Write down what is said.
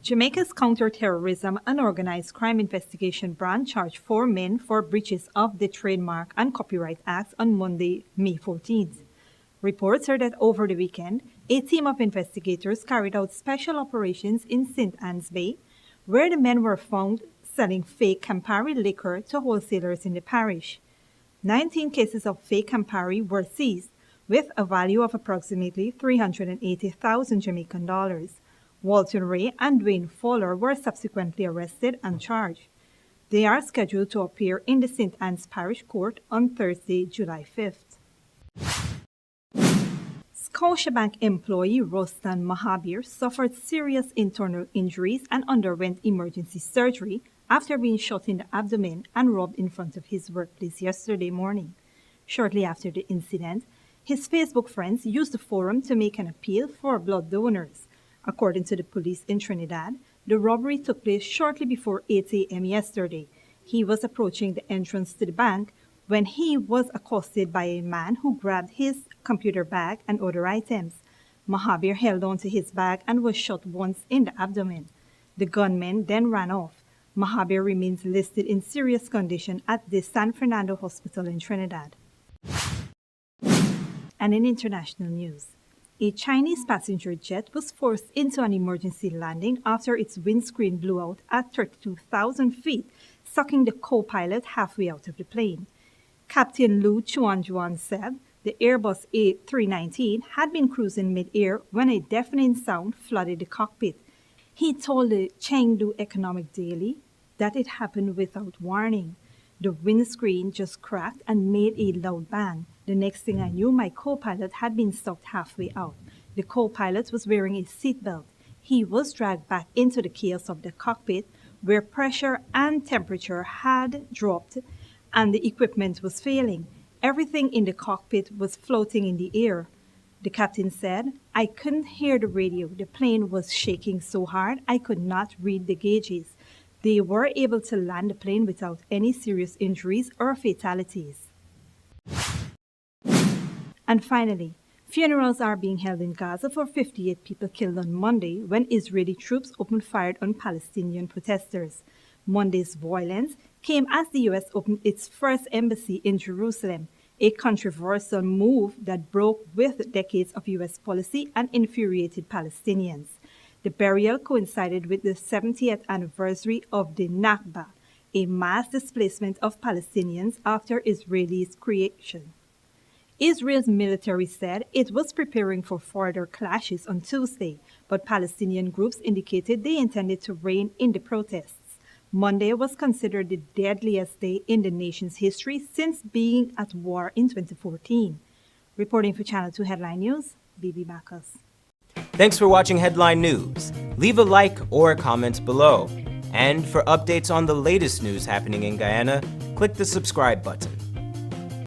Jamaica's Counterterrorism and Organized Crime Investigation Branch charged 4 men for breaches of the Trademark and Copyright Acts on Monday, May 14th. Reports are that over the weekend, a team of investigators carried out special operations in St. Anne's Bay, where the men were found selling fake Campari liquor to wholesalers in the parish. 19 cases of fake Campari were seized, with a value of approximately 380,000 Jamaican dollars. Walton Ray and Dwayne Fowler were subsequently arrested and charged. They are scheduled to appear in the St. Anne's Parish Court on Thursday, July 5th. Scotiabank employee Rostan Mahabir suffered serious internal injuries and underwent emergency surgery after being shot in the abdomen and robbed in front of his workplace yesterday morning. Shortly after the incident, his Facebook friends used the forum to make an appeal for blood donors. According to the police in Trinidad, the robbery took place shortly before 8 a.m. yesterday. He was approaching the entrance to the bank when he was accosted by a man who grabbed his computer bag and other items. Mahabir held onto his bag and was shot once in the abdomen. The gunman then ran off. Mahabir remains listed in serious condition at the San Fernando Hospital in Trinidad. And in international news, a Chinese passenger jet was forced into an emergency landing after its windscreen blew out at 32,000 feet, sucking the co-pilot halfway out of the plane. Captain Lu Chuanjuan said the Airbus A319 had been cruising mid-air when a deafening sound flooded the cockpit. He told the Chengdu Economic Daily that it happened without warning. The windscreen just cracked and made a loud bang. The next thing I knew, my co-pilot had been sucked halfway out. The co-pilot was wearing a seatbelt. He was dragged back into the chaos of the cockpit, where pressure and temperature had dropped and the equipment was failing. Everything in the cockpit was floating in the air. The captain said, "I couldn't hear the radio. The plane was shaking so hard I could not read the gauges." They were able to land the plane without any serious injuries or fatalities. And finally, funerals are being held in Gaza for 58 people killed on Monday when Israeli troops opened fire on Palestinian protesters. Monday's violence came as the U.S. opened its first embassy in Jerusalem, a controversial move that broke with decades of U.S. policy and infuriated Palestinians. The burial coincided with the 70th anniversary of the Nakba, a mass displacement of Palestinians after Israel's creation. Israel's military said it was preparing for further clashes on Tuesday, but Palestinian groups indicated they intended to rein in the protests. Monday was considered the deadliest day in the nation's history since being at war in 2014. Reporting for Channel 2 Headline News, Bibi Bacchus. Thanks for watching Headline News. Leave a like or a comment below. And for updates on the latest news happening in Guyana, click the subscribe button.